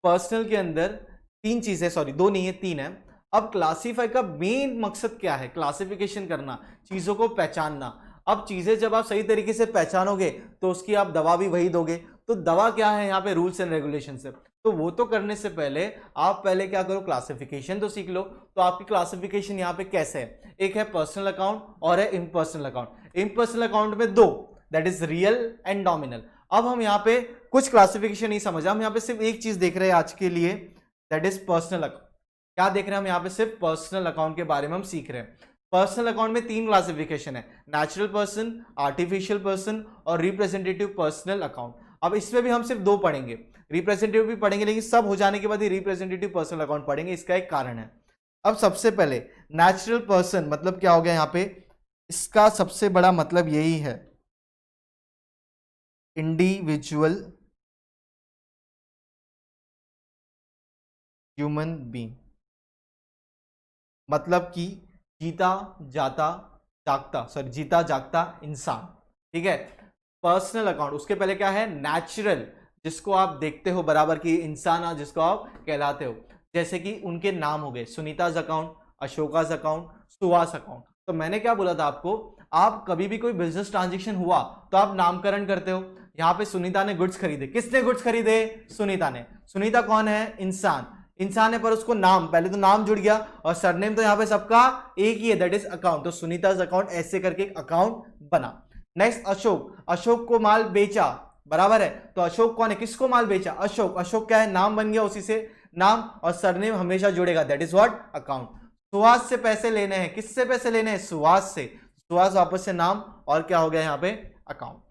पर्सनल के अंदर 3 चीजें, सॉरी 2 नहीं है 3 है। अब क्लासीफाई का मेन मकसद क्या है, क्लासिफिकेशन करना, चीजों को पहचानना। अब चीजें जब आप सही तरीके से पहचानोगे तो उसकी आप दवा भी वही दोगे। तो दवा क्या है यहाँ पे, रूल्स एंड रेगुलेशन से, तो वो तो करने से पहले आप पहले क्या करो, क्लासिफिकेशन तो सीख लो। तो आपकी क्लासिफिकेशन यहाँ पे कैसे है, एक है पर्सनल अकाउंट और है इम्पर्सनल अकाउंट। इम्पर्सनल अकाउंट में 2, that is real and nominal. अब हम यहाँ पे कुछ क्लासिफिकेशन नहीं समझा, हम यहाँ पे सिर्फ एक चीज देख रहे हैं आज के लिए, दैट इज पर्सनल अकाउंट। क्या देख रहे हैं हम यहाँ पे, सिर्फ पर्सनल अकाउंट के बारे में हम सीख रहे हैं। पर्सनल अकाउंट में 3 क्लासिफिकेशन है, नेचुरल पर्सन, आर्टिफिशियल पर्सन और रिप्रेजेंटेटिव पर्सनल अकाउंट। अब इसमें भी हम सिर्फ 2 पढ़ेंगे, रिप्रेजेंटेटिव भी पढ़ेंगे, लेकिन सब हो जाने के बाद ही रिप्रेजेंटेटिव पर्सनल अकाउंट पढ़ेंगे, इसका एक कारण है। अब सबसे पहले नेचुरल पर्सन मतलब क्या हो गया यहाँ पे, इसका सबसे बड़ा मतलब यही है, इंडिविजुअल ह्यूमन बीइंग, मतलब कि जीता जागता इंसान, ठीक है। पर्सनल अकाउंट, उसके पहले क्या है, नेचुरल, जिसको आप देखते हो बराबर की इंसान, जिसको आप कहलाते हो, जैसे कि उनके नाम हो गए, Sunita's account, Ashoka's account, Suhas account. तो मैंने क्या बोला था आपको, आप कभी भी कोई बिजनेस ट्रांजेक्शन हुआ तो आप नामकरण करते हो। यहाँ पे सुनीता ने गुड्स खरीदे, किसने गुड्स खरीदे, सुनीता ने। सुनीता कौन है, इंसान है, पर उसको नाम, पहले तो नाम जुड़ गया, और सरनेम तो यहाँ पे सबका एक ही है, दैट इज अकाउंट। तो सुनीताज अकाउंट ऐसे करके एक अकाउंट बना। नेक्स्ट अशोक को माल बेचा, बराबर है, तो अशोक कौन है, किसको माल बेचा, अशोक क्या है, नाम बन गया, उसी से नाम और सरनेम हमेशा जुड़ेगा, that is what account. Suhas से पैसे लेने हैं, किससे पैसे लेने हैं, सुहास से, सुहास वापस से नाम, और क्या हो गया यहाँ पे account.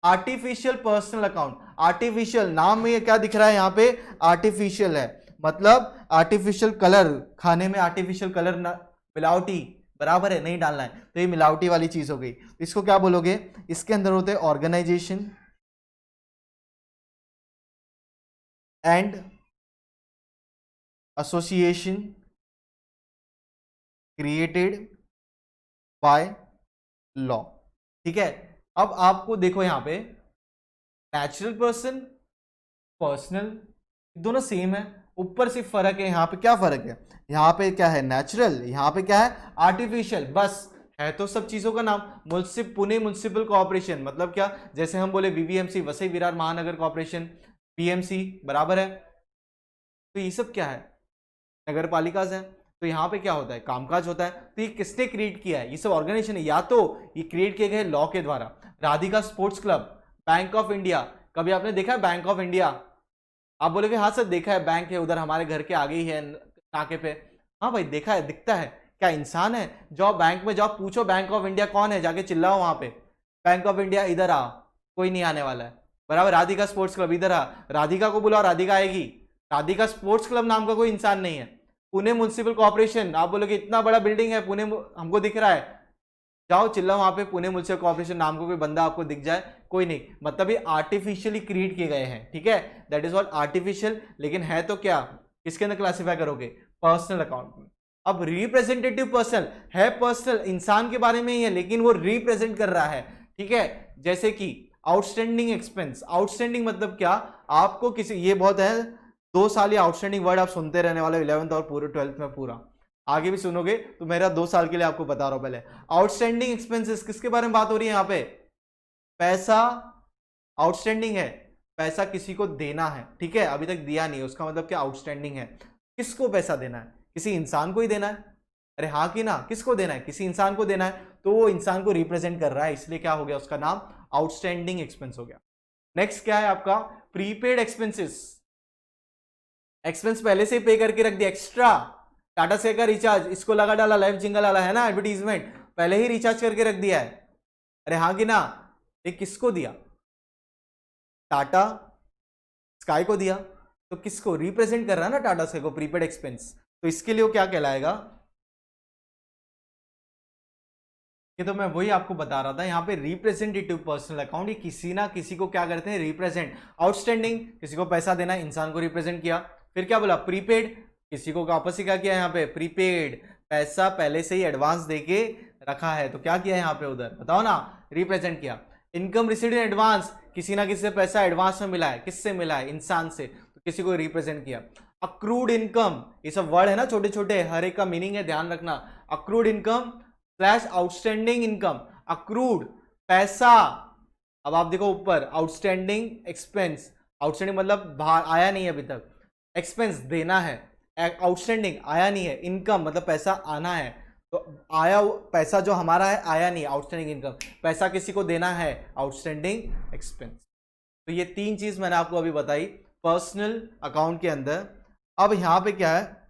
Artificial personal account, artificial नाम में क्या दिख रहा है यहाँ पे, आर्टिफिशियल है, मतलब आर्टिफिशियल कलर, खाने में आर्टिफिशियल कलर मिलावटी, बराबर है, नहीं डालना है, तो ये मिलावटी वाली चीज हो गई। इसको क्या बोलोगे, इसके अंदर होते हैं organisation and association created by law, ठीक है। अब आपको देखो यहां पे नेचुरल पर्सन, पर्सनल, दोनों सेम है, ऊपर सिर्फ फर्क है, यहाँ पे क्या फर्क है, यहाँ पे क्या है नेचुरल, यहाँ पे क्या है आर्टिफिशियल, बस है तो सब चीजों का नाम। पुणे म्युनिसिपल कॉर्पोरेशन मतलब क्या, जैसे हम बोले वीवीएमसी वसई विरार महानगर कॉर्पोरेशन, पीएमसी बराबर है, तो ये सब क्या है नगर पालिका है। तो यहाँ पे क्या होता है कामकाज होता है। तो ये किसने क्रिएट किया है, ये सब ऑर्गेनाइजेशन है, या तो ये क्रिएट किए गए लॉ के द्वारा। Radhika sports club, bank of India, कभी आपने देखा है बैंक ऑफ इंडिया? आप बोलोगे हाँ सर देखा है, बैंक है उधर हमारे घर के आगे ही है नाके पे। हाँ भाई देखा है, दिखता है, क्या इंसान है? जाओ बैंक में जाओ, पूछो बैंक ऑफ इंडिया कौन है, जाके चिल्लाओ वहां पे बैंक ऑफ इंडिया इधर आ, कोई नहीं आने वाला है बराबर। राधिका स्पोर्ट्स क्लब इधर आ, राधिका को बुलाओ राधिका आएगी। राधिका स्पोर्ट्स क्लब नाम का कोई इंसान नहीं है। पुणे म्युनिसिपल कॉर्पोरेशन, आप बोलोगे इतना बड़ा बिल्डिंग है पुणे, हमको दिख रहा है, जाओ चिल्लाओ वहां पे पुणे म्युनिसिपल कॉर्पोरेशन नाम का कोई बंदा आपको दिख जाए, कोई नहीं। मतलब ये आर्टिफिशियली क्रिएट किए गए हैं, ठीक है, दैट इज व्हाट आर्टिफिशियल। लेकिन है तो क्या, किसके अंदर क्लासीफाई करोगे, पर्सनल अकाउंट में। अब रिप्रेजेंटेटिव पर्सनल है, पर्सनल इंसान के बारे में ही है, लेकिन वो रिप्रेजेंट कर रहा है, ठीक है। जैसे कि आउटस्टैंडिंग एक्सपेंस, आउटस्टैंडिंग मतलब क्या, आपको किसी, ये बहुत है 2 साल ये आउटस्टैंडिंग वर्ड आप सुनते रहने वाले 11th और पूरे 12th में, पूरा आगे भी सुनोगे, तो मेरा 2 साल के लिए आपको बता रहा हूं। पहले आउटस्टैंडिंग एक्सपेंसेस किसके बारे में बात हो रही है यहाँ पे, पैसा आउटस्टैंडिंग है, पैसा किसी को देना है, ठीक है, अभी तक दिया नहीं है, उसका मतलब क्या आउटस्टैंडिंग है। किसको पैसा देना है, किसी इंसान को ही देना है, अरे हाँ कि ना, किसको देना है, किसी इंसान को देना है, तो वो इंसान को रिप्रेजेंट कर रहा है, इसलिए क्या हो गया, उसका नाम आउटस्टैंडिंग एक्सपेंस हो गया। नेक्स्ट क्या है आपका, प्रीपेड एक्सपेंसेस, एक्सपेंस पहले से ही पे करके रख दिया, एक्स्ट्रा टाटा स्काई का रिचार्ज, इसको लगा डाला, लाइव जिंगल वाला है ना एडवर्टीजमेंट, पहले ही रिचार्ज करके रख दिया है, अरे हाँ कि ना, ये किसको दिया, टाटा स्काई को दिया, तो किसको रिप्रेजेंट कर रहा है ना, टाटा स्काई को, प्रीपेड एक्सपेंस। तो इसके लिए वो क्या कहलाएगा, ये तो मैं वही आपको बता रहा था, यहाँ पे रिप्रेजेंटेटिव पर्सनल अकाउंट, ये किसी ना किसी को क्या करते हैं, रिप्रेजेंट। आउटस्टैंडिंग किसी को पैसा देना, इंसान को रिप्रेजेंट किया। फिर क्या बोला, प्रीपेड, किसी को वापस ही क्या किया यहाँ पे, प्रीपेड, पैसा पहले से ही एडवांस देके रखा है, तो क्या किया यहाँ पे, उधर बताओ ना, रिप्रेजेंट किया। इनकम रिसीव्ड इन एडवांस, किसी ना किसी से पैसा एडवांस में मिला है, किससे मिला है, इंसान से, तो किसी को रिप्रेजेंट किया। अक्रूड इनकम, ये सब वर्ड है ना छोटे छोटे, हर एक का मीनिंग है, ध्यान रखना। Accrued income slash outstanding income, accrued पैसा, अब आप देखो ऊपर आउटस्टैंडिंग एक्सपेंस, आउटस्टैंडिंग मतलब आया नहीं है अभी तक, एक्सपेंस देना है, आउटस्टैंडिंग आया नहीं है, इनकम मतलब पैसा आना है, तो आया पैसा जो हमारा है आया नहीं, आउटस्टैंडिंग इनकम, पैसा किसी को देना है, आउटस्टैंडिंग एक्सपेंस। तो ये 3 चीज मैंने आपको अभी बताई पर्सनल अकाउंट के अंदर। अब यहां पे क्या है,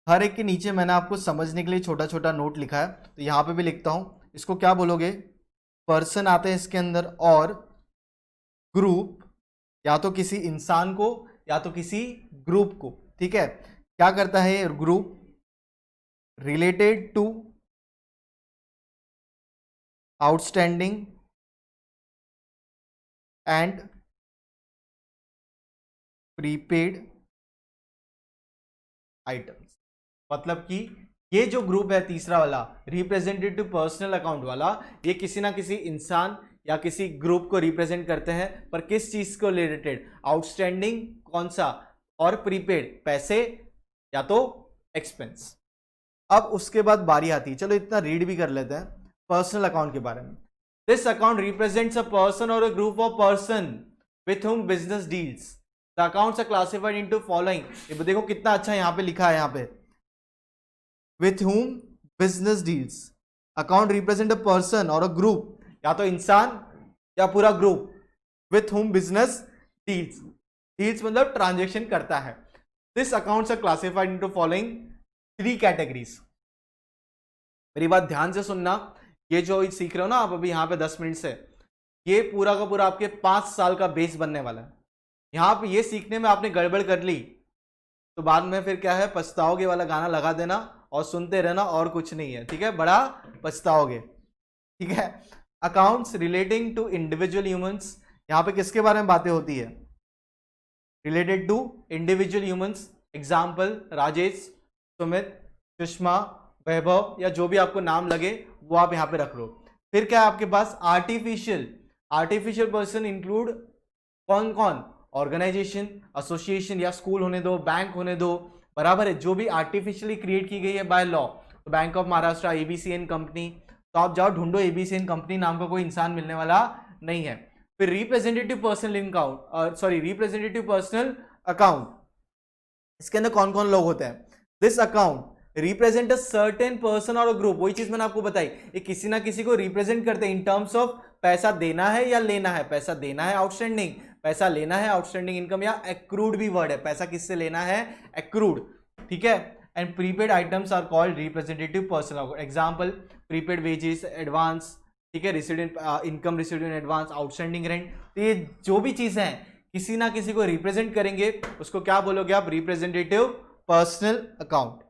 हर एक के नीचे मैंने आपको समझने के लिए छोटा छोटा नोट लिखा है, तो यहां पे भी लिखता हूं, इसको क्या बोलोगे, पर्सन आते हैं इसके अंदर, और ग्रुप, या तो किसी इंसान को या तो किसी ग्रुप को, ठीक है। क्या करता है group, related to outstanding and prepaid items, मतलब कि ये जो ग्रुप है तीसरा वाला रिप्रेजेंटेटिव पर्सनल अकाउंट वाला, ये किसी ना किसी इंसान या किसी ग्रुप को रिप्रेजेंट करते हैं, पर किस चीज को रिलेटेड, आउटस्टैंडिंग कौन सा, और प्रीपेड पैसे या तो एक्सपेंस। अब उसके बाद बारी आती है, चलो इतना रीड भी कर लेते हैं पर्सनल अकाउंट के बारे में। This account represents a person or a group of person with whom business deals, the accounts are classified into following, ये देखो कितना अच्छा यहाँ पे लिखा है, यहाँ पे with whom business deals, account represent a person or a group, या तो इंसान या पूरा group, with whom business deals, deals मतलब ट्रांजेक्शन करता है। This accounts are classified into following 3 categories। मेरी बात ध्यान से सुनना, ये जो सीख रहे हो ना आप अभी यहाँ पे 10 मिनट से, ये पूरा का पूरा आपके 5 साल का बेस बनने वाला है। यहाँ पे ये सीखने में आपने गड़बड़ कर ली तो बाद में फिर क्या है, पछताओगे वाला गाना लगा देना और सुनते रहना, और कुछ नहीं है, ठीक है, बड़ा पछताओगे, ठीक है। Accounts relating to individual humans, यहाँ पे किसके बारे में बातें होती है, related to individual humans, example Rajesh, Sumit, Sushma, Vaibhav, या जो भी आपको नाम लगे वो आप यहाँ पे रख लो। फिर क्या है आपके पास, आर्टिफिशियल, आर्टिफिशियल पर्सन इंक्लूड कौन कौन, ऑर्गेनाइजेशन, एसोसिएशन या स्कूल होने दो, बैंक होने दो, बराबर है, जो भी आर्टिफिशियली क्रिएट की गई है बाय लॉ, तो बैंक ऑफ महाराष्ट्र, एबीसीएन कंपनी, तो आप जाओ ढूंढो, एबीसीएन कंपनी नाम का कोई इंसान मिलने वाला नहीं है। फिर representative personal account, sorry representative personal account, इसके अंदर कौन कौन लोग होते हैं? This account represent a certain person और ग्रुप, वही चीज मैंने आपको बताई, ये किसी ना किसी को रिप्रेजेंट करते हैं इन टर्म्स ऑफ पैसा देना है या लेना है, पैसा देना है आउटस्टैंडिंग, पैसा लेना है आउटस्टैंडिंग इनकम, या एक्रूड भी वर्ड है, पैसा किससे लेना है? एक्रूड, ठीक है। And prepaid items are called representative personal, example prepaid wages, advance, ठीक है, received income received in advance, outstanding rent, तो ये जो भी चीजें हैं किसी ना किसी को रिप्रेजेंट करेंगे, उसको क्या बोलोगे आप? Representative personal account.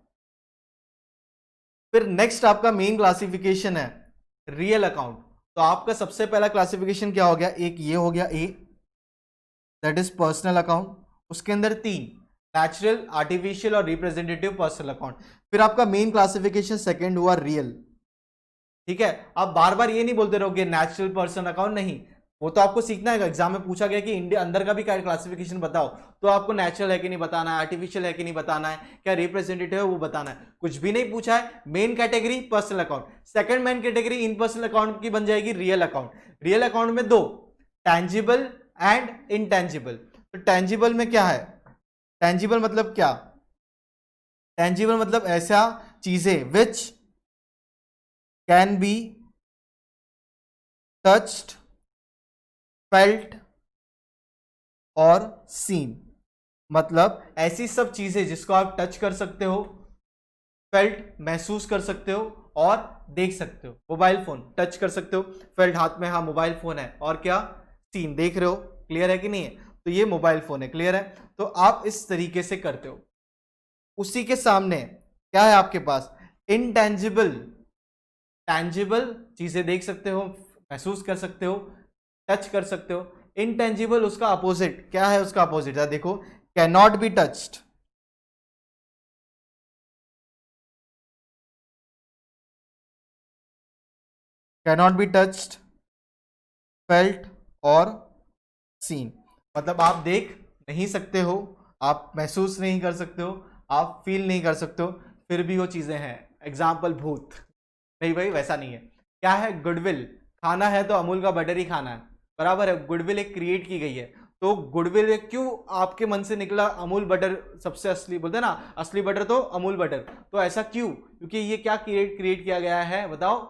फिर नेक्स्ट आपका मेन क्लासिफिकेशन है रियल अकाउंट। तो आपका सबसे पहला क्लासिफिकेशन क्या हो गया? एक ये हो गया ए, दैट इज पर्सनल अकाउंट, उसके अंदर 3 नेचुरल, आर्टिफिशियल और रिप्रेजेंटेटिव पर्सनल अकाउंट। फिर आपका मेन क्लासिफिकेशन सेकंड हुआ रियल, ठीक है। आप बार बार ये नहीं बोलते रहोगे नेचुरल पर्सनल अकाउंट, नहीं, वो तो आपको सीखना है। एग्जाम में पूछा गया कि इंडिया अंदर का भी क्या क्लासिफिकेशन बताओ, तो आपको नेचुरल है कि नहीं बताना है, आर्टिफिशियल है कि नहीं बताना है, क्या रिप्रेजेंटेटिव है वो बताना है, कुछ भी नहीं पूछा है। Main category personal account, second main category इन पर्सनल अकाउंट की बन जाएगी रियल अकाउंट। रियल अकाउंट में 2, टैंजिबल एंड इनटैंजिबल। तो टैंजिबल में क्या है? टैंजिबल मतलब क्या? टैंजिबल मतलब ऐसा चीजें which can be touched, felt और सीन, मतलब ऐसी सब चीजें जिसको आप टच कर सकते हो, फेल्ट महसूस कर सकते हो और देख सकते हो। मोबाइल फोन टच कर सकते हो, फेल्ट हाथ में, हाँ मोबाइल फोन है, और क्या? सीन देख रहे हो, क्लियर है कि नहीं है? तो ये मोबाइल फोन है, क्लियर है। तो आप इस तरीके से करते हो। उसी के सामने क्या है आपके पास? इनटैंजिबल, टैंजिबल चीजें देख सकते हो, महसूस कर सकते हो, टच कर सकते हो। इनटेंजिबल उसका अपोजिट क्या है? उसका अपोजिट है, देखो, can not be touched, can not be touched, felt और सीन, मतलब आप देख नहीं सकते हो, आप महसूस नहीं कर सकते हो, आप फील नहीं कर सकते हो, फिर भी वो चीजें हैं। एग्जाम्पल भूत, नहीं भाई वैसा नहीं है। क्या है? गुडविल, खाना है तो अमूल का बटर ही खाना है, बराबर है, गुडविल एक क्रिएट की गई है, तो गुडविल क्यों आपके मन से निकला? अमूल बटर सबसे असली, बोलते हैं ना असली बटर तो अमूल बटर, तो ऐसा क्यों? क्योंकि ये क्या क्रिएट किया गया है, बताओ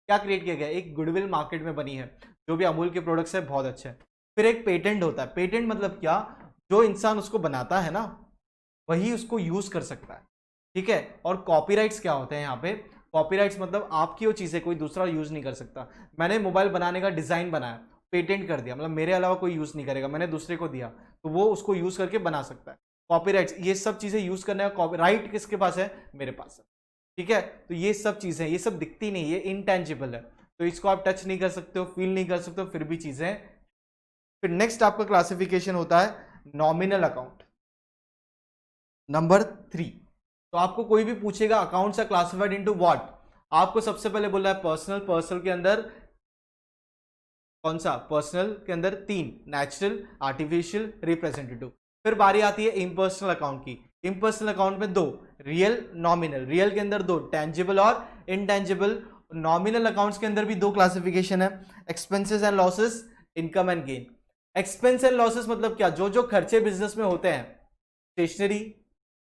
क्या क्रिएट किया गया? एक गुडविल मार्केट में बनी है, जो भी अमूल के प्रोडक्ट्स है बहुत अच्छे हैं। फिर एक पेटेंट होता है, पेटेंट मतलब क्या? जो इंसान उसको बनाता है ना वही उसको यूज कर सकता है, ठीक है। और कॉपीराइट्स क्या होते हैं यहाँ पे? कॉपीराइट्स मतलब आपकी वो चीजें कोई दूसरा यूज नहीं कर सकता। मैंने मोबाइल बनाने का डिजाइन बनाया, पेटेंट कर दिया, मतलब मेरे अलावा कोई यूज नहीं करेगा, मैंने दूसरे को दिया तो वो उसको यूज करके बना सकता है। कॉपीराइट्स, ये सब चीजें यूज करने का कॉपीराइट किसके पास है? मेरे पास है, ठीक है। तो ये सब चीजें, ये सब दिखती नहीं, ये इनटैंजिबल है, तो इसको आप टच नहीं कर सकते हो, फील नहीं कर सकते हो, फिर भी चीजें। फिर नेक्स्ट आपका क्लासिफिकेशन होता है नॉमिनल अकाउंट, नंबर 3। तो आपको कोई भी पूछेगा accounts are classified into what, आपको सबसे पहले बोलना है पर्सनल, पर्सनल के अंदर कौन सा? पर्सनल के अंदर 3, नेचुरल, आर्टिफिशियल, रिप्रेजेंटेटिव। फिर बारी आती है इम्पर्सनल अकाउंट की। इम्पर्सनल अकाउंट में 2, रियल, नॉमिनल। रियल के अंदर 2, टैंजिबल और इनटैंजिबल। नॉमिनल अकाउंट्स के अंदर भी 2 क्लासिफिकेशन है, expenses and losses, income and gain. Expense and losses मतलब क्या? जो जो खर्चे बिजनेस में होते हैं, स्टेशनरी,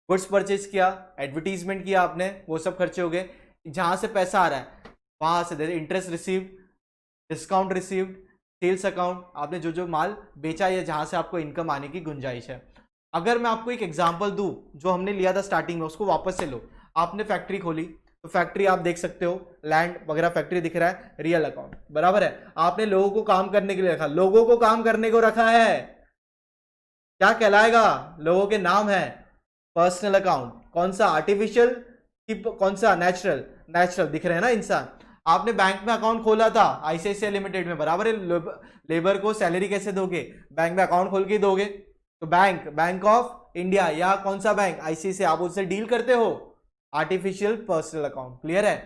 गुड्स परचेज किया, एडवर्टीजमेंट किया आपने, वो सब खर्चे हो गए। जहां से पैसा आ रहा है वहां से interest received, discount received, sales account, आपने जो जो माल बेचा या जहां से आपको इनकम आने की गुंजाइश है। अगर मैं आपको एक एग्जांपल दूं, जो हमने लिया था स्टार्टिंग में, उसको वापस से लो। आपने फैक्ट्री खोली, तो फैक्ट्री आप देख सकते हो, लैंड वगैरह फैक्ट्री दिख रहा है, रियल अकाउंट, बराबर है। आपने लोगों को काम करने के लिए रखा, लोगों को काम करने को रखा है, क्या कहलाएगा? लोगों के नाम है, पर्सनल अकाउंट। कौन सा? आर्टिफिशियल कि कौन सा? नेचुरल, नेचुरल दिख रहे हैं ना इंसान। आपने बैंक में अकाउंट खोला था आईसीआईसीआई लिमिटेड में, बराबर है, लेबर को सैलरी कैसे दोगे? बैंक में अकाउंट खोल के दोगे। तो बैंक ऑफ इंडिया या कौन सा बैंक? आईसीआईसीआई, आप उससे डील करते हो, आर्टिफिशियल पर्सनल अकाउंट, क्लियर है।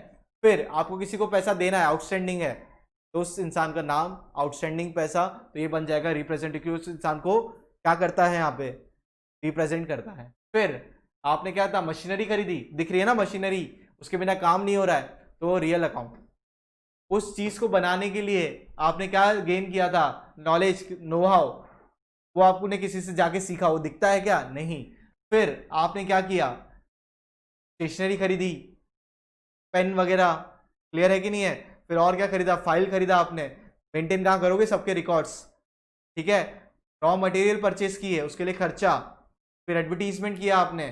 फिर आपको किसी को पैसा देना है, आउटस्टैंडिंग है, तो उस इंसान का नाम, आउटस्टैंडिंग पैसा, तो ये बन जाएगा रिप्रेजेंटेटिव, उस इंसान को क्या करता है यहाँ पे, रिप्रेजेंट करता है। फिर आपने क्या था, मशीनरी खरीदी, दिख रही है ना मशीनरी, उसके बिना काम नहीं हो रहा है, तो रियल अकाउंट। उस चीज को बनाने के लिए आपने क्या गेन किया था, नॉलेज, नो हाउ, वो आपने किसी से जाके सीखा, वो दिखता है क्या, नहीं। फिर आपने क्या किया, स्टेशनरी खरीदी, पेन वगैरह, क्लियर है कि नहीं है। फिर और क्या खरीदा, फाइल खरीदा आपने, मेंटेन कहाँ करोगे, सबके रिकॉर्ड्स, ठीक है। रॉ मटेरियल परचेस की है, उसके लिए खर्चा। फिर एडवर्टीजमेंट किया आपने,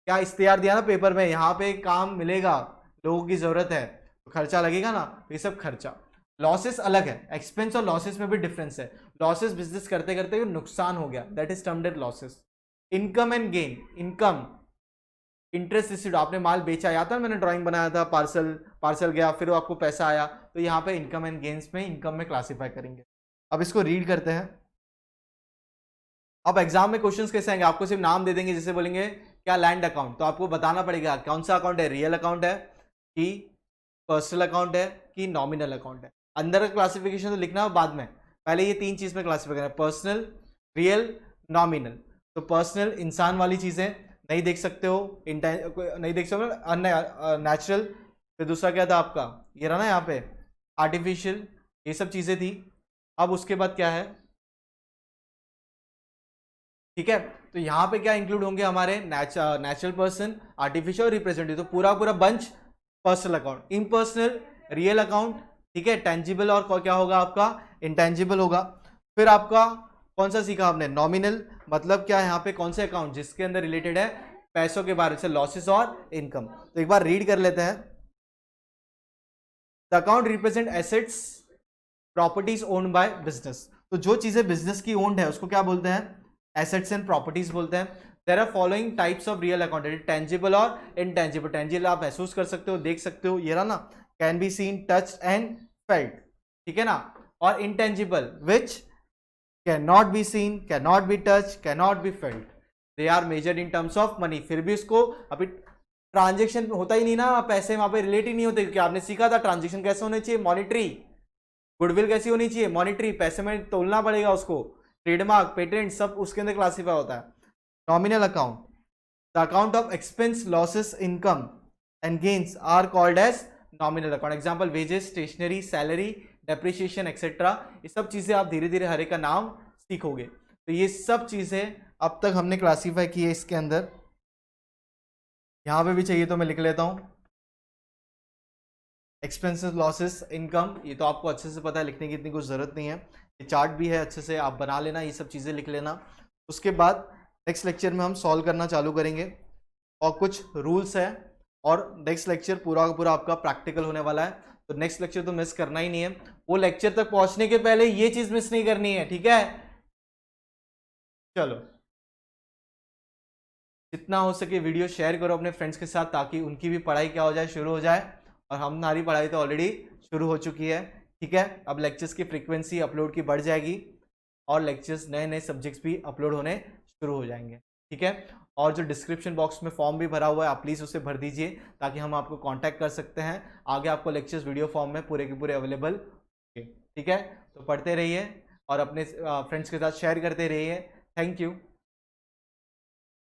क्या इश्तेहार दिया ना पेपर में, यहाँ पे काम मिलेगा, लोगों की जरूरत है, तो खर्चा लगेगा ना, ये सब खर्चा। लॉसेस अलग है, एक्सपेंस और लॉसेस में भी डिफरेंस है। लॉसेस बिजनेस करते करते नुकसान हो गया, that is termed as losses. Income and gain, income interest received, आपने माल बेचा, या था मैंने ड्राइंग बनाया था, पार्सल गया, फिर वो आपको पैसा आया, तो यहाँ पे इनकम एंड गेन्स में इनकम में क्लासीफाई करेंगे। अब इसको रीड करते हैं। अब एग्जाम में क्वेश्चंस कैसे आएंगे, आपको सिर्फ नाम दे देंगे, जैसे बोलेंगे क्या लैंड अकाउंट, तो आपको बताना पड़ेगा कौन सा अकाउंट है, रियल अकाउंट है कि पर्सनल अकाउंट है कि नॉमिनल अकाउंट है। अंदर का क्लासिफिकेशन तो लिखना है बाद में, पहले ये 3 चीज में क्लासिफाई करना है, पर्सनल, रियल, नॉमिनल। तो पर्सनल इंसान वाली चीजें नहीं देख सकते हो, नहीं देख सकते हो, नेचुरल। फिर दूसरा क्या था आपका, ये रहा ना यहाँ पे, आर्टिफिशियल, ये सब चीजें थी। अब उसके बाद क्या है, ठीक है, तो यहाँ पे क्या इंक्लूड होंगे हमारे, नेचुरल पर्सन, आर्टिफिशियल और रिप्रेजेंटेटिव, तो पूरा पूरा bunch personal account. Impersonal, real account, ठीक है, टेंजिबल और क्या होगा आपका, इंटेंजिबल होगा। फिर आपका कौन सा सीखा आपने, नॉमिनल, मतलब क्या है यहाँ पे, कौन से अकाउंट जिसके अंदर रिलेटेड है पैसों के बारे से, लॉसेस और इनकम। तो एक बार रीड कर लेते हैं। The account represent assets, properties owned by business, तो जो चीजें बिजनेस की ओन्ड है उसको क्या बोलते हैं, एसेट्स एंड प्रॉपर्टीज बोलते हैं। There are following types of real account, tangible और इनटेंजिबल। टेंजिबल आप महसूस कर सकते हो, देख सकते हो, ये रहा ना, can be seen, touch and felt, ठीक है ना। और intangible which can not be seen, can not be touch, can not be felt, they are measured in terms of money. फिर भी उसको अभी ट्रांजेक्शन होता ही नहीं ना, पैसे वहां पे रिलेट ही नहीं होते, क्योंकि आपने सीखा था ट्रांजेक्शन कैसे होने चाहिए, मॉनिटरी। गुडविल कैसी होनी चाहिए, मॉनिटरी, पैसे में तोलना पड़ेगा उसको। ट्रेडमार्क, पेटेंट, सब उसके अंदर क्लासीफाई होता है। Nominal account, the account of expense, losses, income and gains are called as nominal account. Example wages, stationery, salary, depreciation etcetera, ये सब चीजें आप धीरे धीरे हर एक का नाम सीखोगे। तो ये सब चीजें अब तक हमने क्लासीफाई की है इसके अंदर। यहां पे भी चाहिए तो मैं लिख लेता हूं, एक्सपेंसेस, लॉसेस, इनकम, ये तो आपको अच्छे से पता है, लिखने की इतनी कुछ जरूरत नहीं है, ये चार्ट भी है, अच्छे से आप बना लेना, ये सब चीजें लिख लेना। उसके बाद नेक्स्ट लेक्चर में हम सॉल्व करना चालू करेंगे, और कुछ रूल्स है, और नेक्स्ट लेक्चर पूरा का पूरा आपका प्रैक्टिकल होने वाला है, तो नेक्स्ट लेक्चर तो मिस करना ही नहीं है। वो लेक्चर तक पहुंचने के पहले ये चीज मिस नहीं करनी है, ठीक है। चलो, जितना हो सके वीडियो शेयर करो अपने फ्रेंड्स के साथ, ताकि उनकी भी पढ़ाई क्या हो जाए, शुरू हो जाए, और हमारी पढ़ाई तो ऑलरेडी शुरू हो चुकी है, ठीक है। अब लेक्चर्स की फ्रीक्वेंसी अपलोड की बढ़ जाएगी, और लेक्चर्स नए नए सब्जेक्ट्स भी अपलोड होने शुरू हो जाएंगे, ठीक है। और जो डिस्क्रिप्शन बॉक्स में फॉर्म भी भरा हुआ है, आप प्लीज़ उसे भर दीजिए, ताकि हम आपको कांटेक्ट कर सकते हैं, आगे आपको लेक्चर्स वीडियो फॉर्म में पूरे के पूरे अवेलेबल, ठीक है। तो पढ़ते रहिए और अपने फ्रेंड्स के साथ शेयर करते रहिए। Thank you.